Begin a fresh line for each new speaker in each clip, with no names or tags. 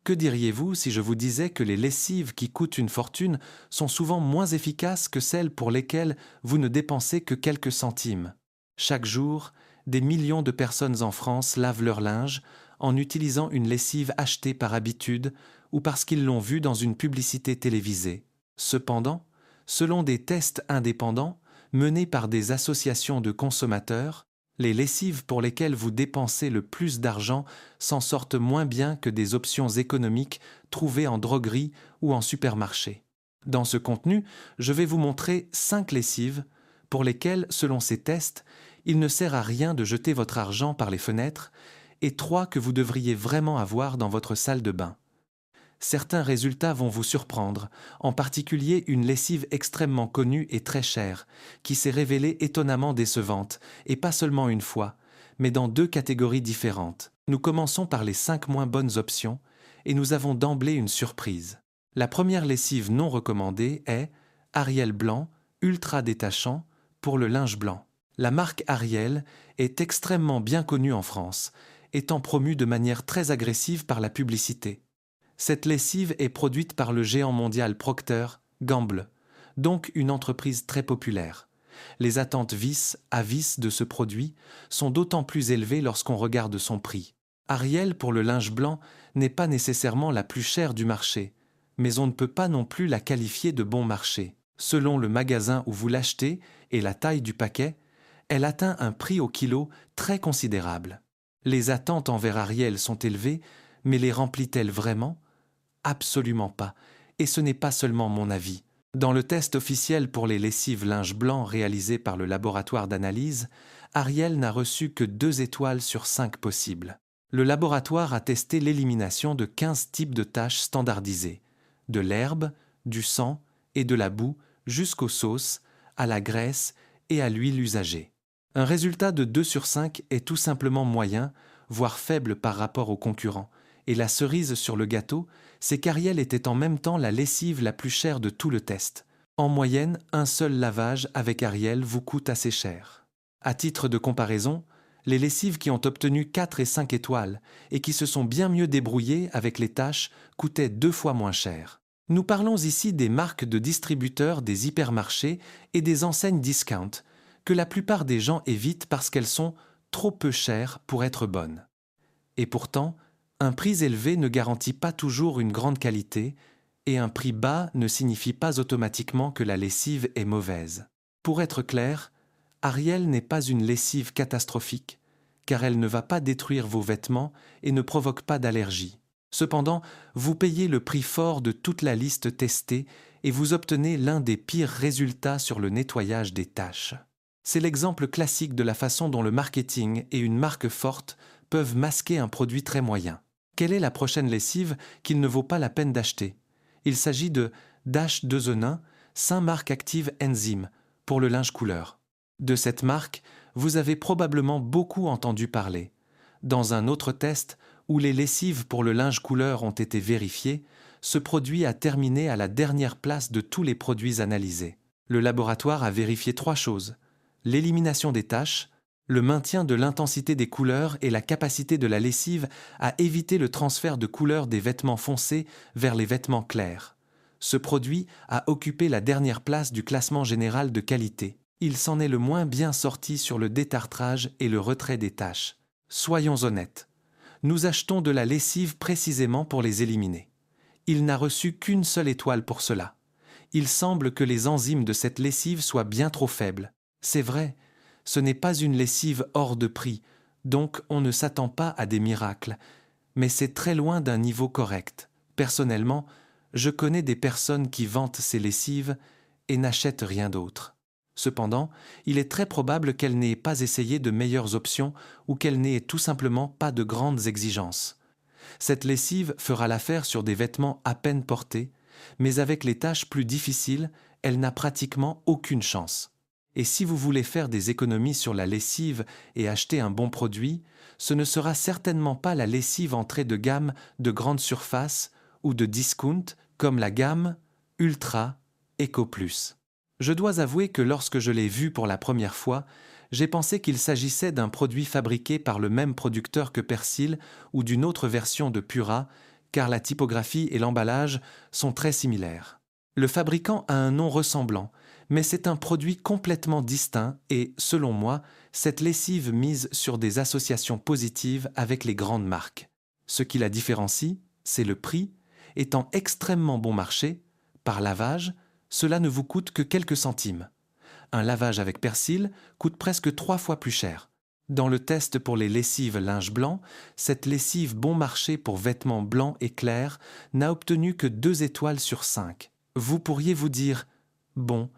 Que diriez-vous si je vous disais que les lessives qui coûtent une fortune sont souvent moins efficaces que celles pour lesquelles vous ne dépensez que quelques centimes? Chaque jour, des millions de personnes en France lavent leur linge en utilisant une lessive achetée par habitude ou parce qu'ils l'ont vue dans une publicité télévisée. Cependant, selon des tests indépendants menés par des associations de consommateurs, les lessives pour lesquelles vous dépensez le plus d'argent s'en sortent moins bien que des options économiques trouvées en droguerie ou en supermarché. Dans ce contenu, je vais vous montrer 5 lessives pour lesquelles, selon ces tests, il ne sert à rien de jeter votre argent par les fenêtres, et 3 que vous devriez vraiment avoir dans votre salle de bain. Certains résultats vont vous surprendre, en particulier une lessive extrêmement connue et très chère, qui s'est révélée étonnamment décevante, et pas seulement une fois, mais dans 2 catégories différentes. Nous commençons par les 5 moins bonnes options, et nous avons d'emblée une surprise. La première lessive non recommandée est Ariel Blanc, ultra détachant, pour le linge blanc. La marque Ariel est extrêmement bien connue en France, étant promue de manière très agressive par la publicité. Cette lessive est produite par le géant mondial Procter & Gamble, donc une entreprise très populaire. Les attentes vis à vis de ce produit sont d'autant plus élevées lorsqu'on regarde son prix. Ariel pour le linge blanc n'est pas nécessairement la plus chère du marché, mais on ne peut pas non plus la qualifier de bon marché. Selon le magasin où vous l'achetez et la taille du paquet, elle atteint un prix au kilo très considérable. Les attentes envers Ariel sont élevées, mais les remplit-elle vraiment ? Absolument pas, et ce n'est pas seulement mon avis. Dans le test officiel pour les lessives linge blanc réalisé par le laboratoire d'analyse, Ariel n'a reçu que 2 étoiles sur 5 possibles. Le laboratoire a testé l'élimination de 15 types de taches standardisées, de l'herbe, du sang et de la boue jusqu'aux sauces, à la graisse et à l'huile usagée. Un résultat de 2 sur 5 est tout simplement moyen, voire faible par rapport aux concurrents, et la cerise sur le gâteau, c'est qu'Ariel était en même temps la lessive la plus chère de tout le test. En moyenne, un seul lavage avec Ariel vous coûte assez cher. À titre de comparaison, les lessives qui ont obtenu 4 et 5 étoiles et qui se sont bien mieux débrouillées avec les tâches coûtaient 2 fois moins cher. Nous parlons ici des marques de distributeurs des hypermarchés et des enseignes discount, que la plupart des gens évitent parce qu'elles sont trop peu chères pour être bonnes. Et pourtant, un prix élevé ne garantit pas toujours une grande qualité, et un prix bas ne signifie pas automatiquement que la lessive est mauvaise. Pour être clair, Ariel n'est pas une lessive catastrophique, car elle ne va pas détruire vos vêtements et ne provoque pas d'allergie. Cependant, vous payez le prix fort de toute la liste testée et vous obtenez l'un des pires résultats sur le nettoyage des taches. C'est l'exemple classique de la façon dont le marketing et une marque forte peuvent masquer un produit très moyen. Quelle est la prochaine lessive qu'il ne vaut pas la peine d'acheter? Il s'agit de Dash 2 Saint-Marc Active Enzyme pour le linge couleur. De cette marque, vous avez probablement beaucoup entendu parler. Dans un autre test, où les lessives pour le linge couleur ont été vérifiées, ce produit a terminé à la dernière place de tous les produits analysés. Le laboratoire a vérifié 3 choses: l'élimination des taches, le maintien de l'intensité des couleurs et la capacité de la lessive à éviter le transfert de couleurs des vêtements foncés vers les vêtements clairs. Ce produit a occupé la dernière place du classement général de qualité. Il s'en est le moins bien sorti sur le détartrage et le retrait des taches. Soyons honnêtes. Nous achetons de la lessive précisément pour les éliminer. Il n'a reçu qu'une seule étoile pour cela. Il semble que les enzymes de cette lessive soient bien trop faibles. C'est vrai, ce n'est pas une lessive hors de prix, donc on ne s'attend pas à des miracles, mais c'est très loin d'un niveau correct. Personnellement, je connais des personnes qui vantent ces lessives et n'achètent rien d'autre. Cependant, il est très probable qu'elles n'aient pas essayé de meilleures options ou qu'elles n'aient tout simplement pas de grandes exigences. Cette lessive fera l'affaire sur des vêtements à peine portés, mais avec les tâches plus difficiles, elle n'a pratiquement aucune chance. Et si vous voulez faire des économies sur la lessive et acheter un bon produit, ce ne sera certainement pas la lessive entrée de gamme de grande surface ou de discount comme la gamme Ultra Eco Plus. Je dois avouer que lorsque je l'ai vue pour la première fois, j'ai pensé qu'il s'agissait d'un produit fabriqué par le même producteur que Persil ou d'une autre version de Pura, car la typographie et l'emballage sont très similaires. Le fabricant a un nom ressemblant, mais c'est un produit complètement distinct et, selon moi, cette lessive mise sur des associations positives avec les grandes marques. Ce qui la différencie, c'est le prix. Étant extrêmement bon marché, par lavage, cela ne vous coûte que quelques centimes. Un lavage avec persil coûte presque 3 fois plus cher. Dans le test pour les lessives linge blanc, cette lessive bon marché pour vêtements blancs et clairs n'a obtenu que 2 étoiles sur 5. Vous pourriez vous dire « Bon,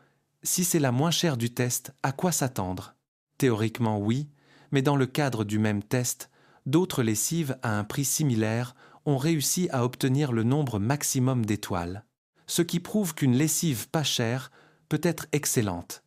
si c'est la moins chère du test, à quoi s'attendre ?» Théoriquement oui, mais dans le cadre du même test, d'autres lessives à un prix similaire ont réussi à obtenir le nombre maximum d'étoiles, ce qui prouve qu'une lessive pas chère peut être excellente.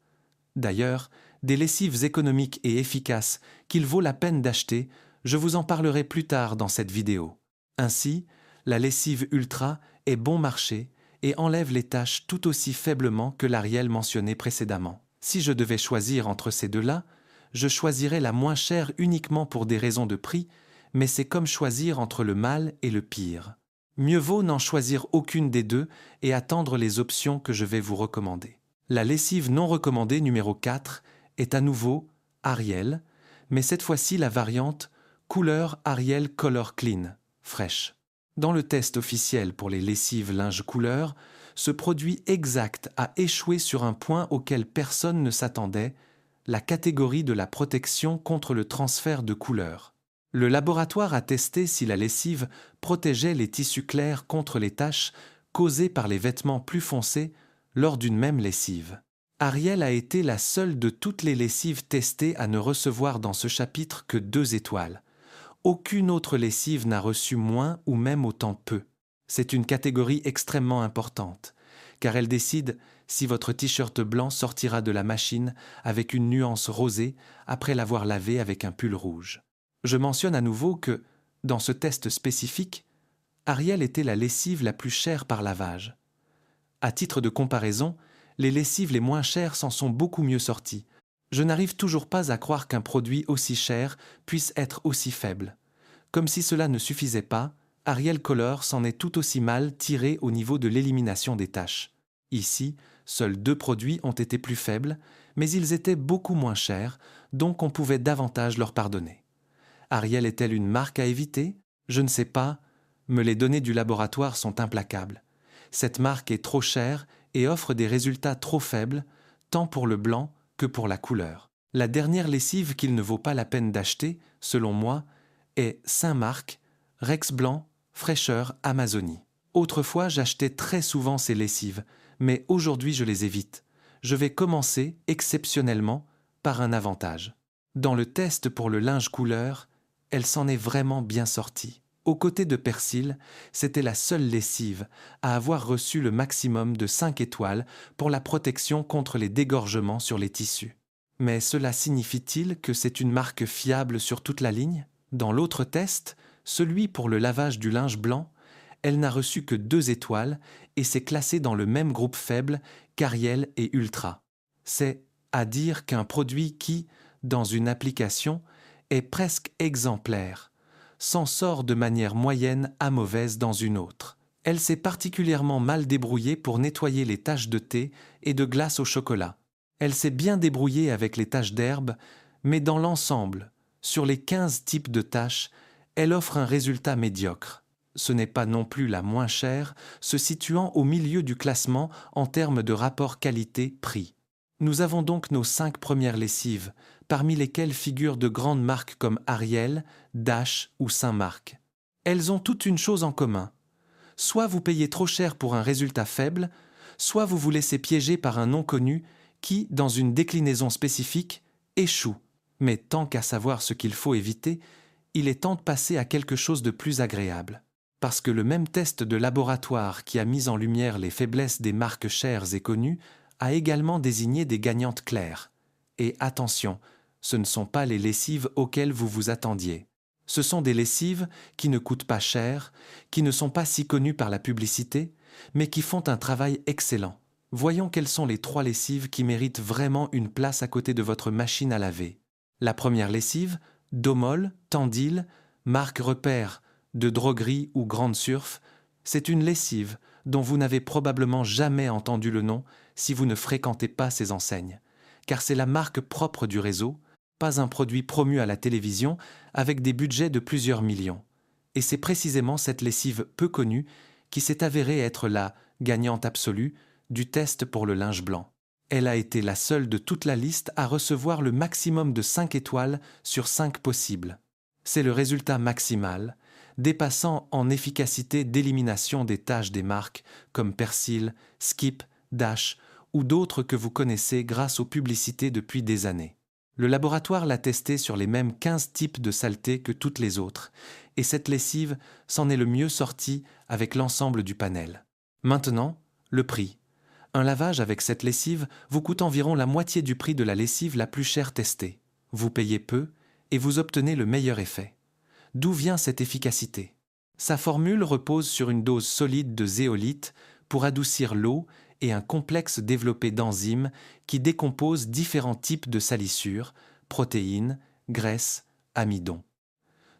D'ailleurs, des lessives économiques et efficaces qu'il vaut la peine d'acheter, je vous en parlerai plus tard dans cette vidéo. Ainsi, la lessive Ultra est bon marché et enlève les taches tout aussi faiblement que l'Ariel mentionnée précédemment. Si je devais choisir entre ces deux-là, je choisirais la moins chère uniquement pour des raisons de prix, mais c'est comme choisir entre le mal et le pire. Mieux vaut n'en choisir aucune des deux et attendre les options que je vais vous recommander. La lessive non recommandée numéro 4 est à nouveau Ariel, mais cette fois-ci la variante couleur Ariel Color Clean, fraîche. Dans le test officiel pour les lessives linge couleur, ce produit exact a échoué sur un point auquel personne ne s'attendait, la catégorie de la protection contre le transfert de couleur. Le laboratoire a testé si la lessive protégeait les tissus clairs contre les taches causées par les vêtements plus foncés lors d'une même lessive. Ariel a été la seule de toutes les lessives testées à ne recevoir dans ce chapitre que 2 étoiles. Aucune autre lessive n'a reçu moins ou même autant peu. C'est une catégorie extrêmement importante, car elle décide si votre t-shirt blanc sortira de la machine avec une nuance rosée après l'avoir lavé avec un pull rouge. Je mentionne à nouveau que, dans ce test spécifique, Ariel était la lessive la plus chère par lavage. À titre de comparaison, les lessives les moins chères s'en sont beaucoup mieux sorties. Je n'arrive toujours pas à croire qu'un produit aussi cher puisse être aussi faible. Comme si cela ne suffisait pas, Ariel Color s'en est tout aussi mal tiré au niveau de l'élimination des taches. Ici, seuls 2 produits ont été plus faibles, mais ils étaient beaucoup moins chers, donc on pouvait davantage leur pardonner. Ariel est-elle une marque à éviter ? Je ne sais pas, mais les données du laboratoire sont implacables. Cette marque est trop chère et offre des résultats trop faibles, tant pour le blanc que pour la couleur. La dernière lessive qu'il ne vaut pas la peine d'acheter, selon moi, est Saint-Marc, Rex Blanc, Fraîcheur Amazonie. Autrefois, j'achetais très souvent ces lessives, mais aujourd'hui je les évite. Je vais commencer, exceptionnellement, par un avantage. Dans le test pour le linge couleur, elle s'en est vraiment bien sortie. Aux côtés de Persil, c'était la seule lessive à avoir reçu le maximum de 5 étoiles pour la protection contre les dégorgements sur les tissus. Mais cela signifie-t-il que c'est une marque fiable sur toute la ligne ? Dans l'autre test, celui pour le lavage du linge blanc, elle n'a reçu que 2 étoiles et s'est classée dans le même groupe faible qu'Ariel et Ultra. C'est à dire qu'un produit qui, dans une application, est presque exemplaire, s'en sort de manière moyenne à mauvaise dans une autre. Elle s'est particulièrement mal débrouillée pour nettoyer les taches de thé et de glace au chocolat. Elle s'est bien débrouillée avec les taches d'herbe, mais dans l'ensemble, sur les 15 types de taches, elle offre un résultat médiocre. Ce n'est pas non plus la moins chère, se situant au milieu du classement en termes de rapport qualité-prix. Nous avons donc nos 5 premières lessives, parmi lesquelles figurent de grandes marques comme Ariel, Dash ou Saint-Marc. Elles ont toutes une chose en commun. Soit vous payez trop cher pour un résultat faible, soit vous vous laissez piéger par un nom connu qui, dans une déclinaison spécifique, échoue. Mais tant qu'à savoir ce qu'il faut éviter, il est temps de passer à quelque chose de plus agréable. Parce que le même test de laboratoire qui a mis en lumière les faiblesses des marques chères et connues a également désigné des gagnantes claires. Et attention, ce ne sont pas les lessives auxquelles vous vous attendiez. Ce sont des lessives qui ne coûtent pas cher, qui ne sont pas si connues par la publicité, mais qui font un travail excellent. Voyons quelles sont les 3 lessives qui méritent vraiment une place à côté de votre machine à laver. La première lessive, Domol, Tandil, marque repère de droguerie ou grande surf, c'est une lessive dont vous n'avez probablement jamais entendu le nom si vous ne fréquentez pas ces enseignes, car c'est la marque propre du réseau, pas un produit promu à la télévision avec des budgets de plusieurs millions. Et c'est précisément cette lessive peu connue qui s'est avérée être la gagnante absolue du test pour le linge blanc. Elle a été la seule de toute la liste à recevoir le maximum de 5 étoiles sur 5 possibles. C'est le résultat maximal, dépassant en efficacité d'élimination des tâches des marques comme Persil, Skip, Dash ou d'autres que vous connaissez grâce aux publicités depuis des années. Le laboratoire l'a testé sur les mêmes 15 types de saletés que toutes les autres, et cette lessive s'en est le mieux sortie avec l'ensemble du panel. Maintenant, le prix. Un lavage avec cette lessive vous coûte environ la moitié du prix de la lessive la plus chère testée. Vous payez peu et vous obtenez le meilleur effet. D'où vient cette efficacité? Sa formule repose sur une dose solide de zéolite pour adoucir l'eau et un complexe développé d'enzymes qui décomposent différents types de salissures, protéines, graisses, amidon.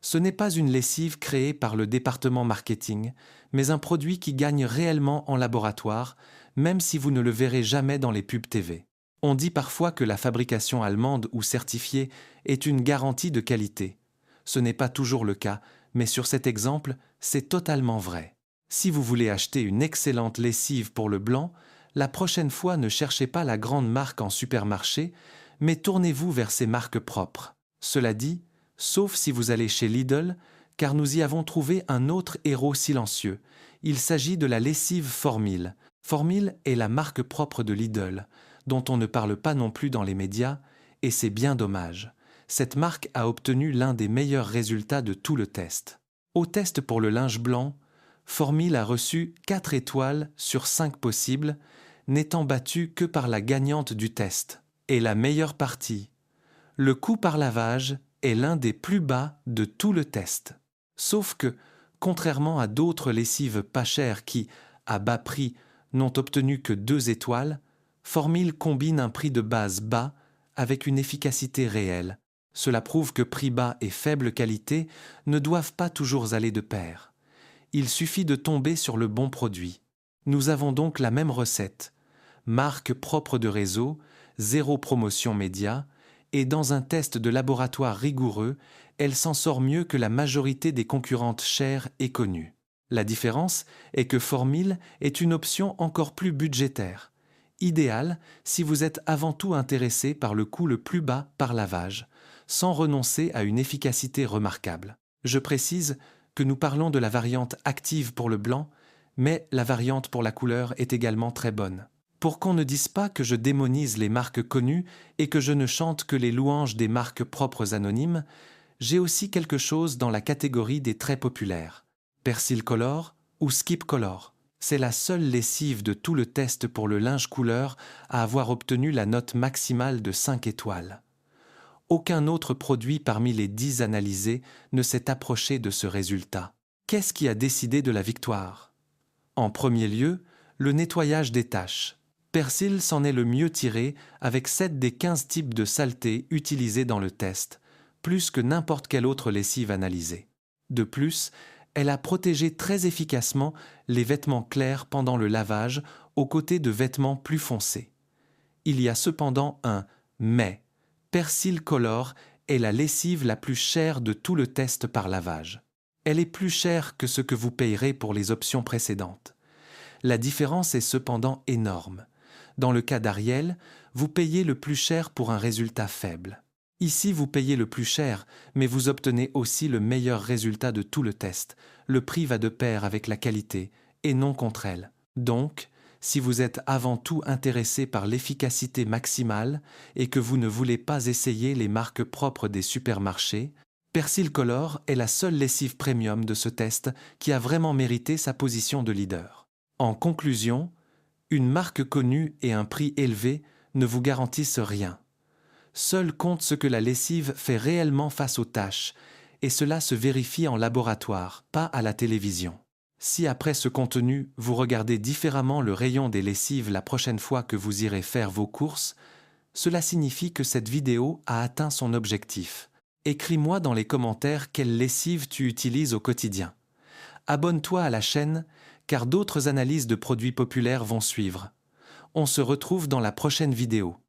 Ce n'est pas une lessive créée par le département marketing, mais un produit qui gagne réellement en laboratoire, même si vous ne le verrez jamais dans les pubs TV. On dit parfois que la fabrication allemande ou certifiée est une garantie de qualité. Ce n'est pas toujours le cas, mais sur cet exemple, c'est totalement vrai. Si vous voulez acheter une excellente lessive pour le blanc, la prochaine fois ne cherchez pas la grande marque en supermarché, mais tournez-vous vers ses marques propres. Cela dit, sauf si vous allez chez Lidl, car nous y avons trouvé un autre héros silencieux. Il s'agit de la lessive Formil. Formil est la marque propre de Lidl, dont on ne parle pas non plus dans les médias, et c'est bien dommage. Cette marque a obtenu l'un des meilleurs résultats de tout le test. Au test pour le linge blanc, Formil a reçu 4 étoiles sur 5 possibles, n'étant battue que par la gagnante du test. Et la meilleure partie, le coût par lavage est l'un des plus bas de tout le test. Sauf que, contrairement à d'autres lessives pas chères qui, à bas prix, n'ont obtenu que 2 étoiles, Formil combine un prix de base bas avec une efficacité réelle. Cela prouve que prix bas et faible qualité ne doivent pas toujours aller de pair. Il suffit de tomber sur le bon produit. Nous avons donc la même recette. Marque propre de réseau, zéro promotion média, et dans un test de laboratoire rigoureux, elle s'en sort mieux que la majorité des concurrentes chères et connues. La différence est que Formil est une option encore plus budgétaire, idéale si vous êtes avant tout intéressé par le coût le plus bas par lavage, sans renoncer à une efficacité remarquable. Je précise que nous parlons de la variante active pour le blanc, mais la variante pour la couleur est également très bonne. Pour qu'on ne dise pas que je démonise les marques connues et que je ne chante que les louanges des marques propres anonymes, j'ai aussi quelque chose dans la catégorie des très populaires. Persil Color ou Skip Color. C'est la seule lessive de tout le test pour le linge couleur à avoir obtenu la note maximale de 5 étoiles. Aucun autre produit parmi les 10 analysés ne s'est approché de ce résultat. Qu'est-ce qui a décidé de la victoire? En premier lieu, le nettoyage des taches. Persil s'en est le mieux tiré avec 7 des 15 types de saletés utilisés dans le test, plus que n'importe quelle autre lessive analysée. De plus, elle a protégé très efficacement les vêtements clairs pendant le lavage aux côtés de vêtements plus foncés. Il y a cependant un « mais ». Persil Color est la lessive la plus chère de tout le test par lavage. Elle est plus chère que ce que vous payerez pour les options précédentes. La différence est cependant énorme. Dans le cas d'Ariel, vous payez le plus cher pour un résultat faible. Ici, vous payez le plus cher, mais vous obtenez aussi le meilleur résultat de tout le test. Le prix va de pair avec la qualité, et non contre elle. Donc, si vous êtes avant tout intéressé par l'efficacité maximale et que vous ne voulez pas essayer les marques propres des supermarchés, Persil Color est la seule lessive premium de ce test qui a vraiment mérité sa position de leader. En conclusion, une marque connue et un prix élevé ne vous garantissent rien. Seul compte ce que la lessive fait réellement face aux tâches, et cela se vérifie en laboratoire, pas à la télévision. Si après ce contenu, vous regardez différemment le rayon des lessives la prochaine fois que vous irez faire vos courses, cela signifie que cette vidéo a atteint son objectif. Écris-moi dans les commentaires quelle lessive tu utilises au quotidien. Abonne-toi à la chaîne, car d'autres analyses de produits populaires vont suivre. On se retrouve dans la prochaine vidéo.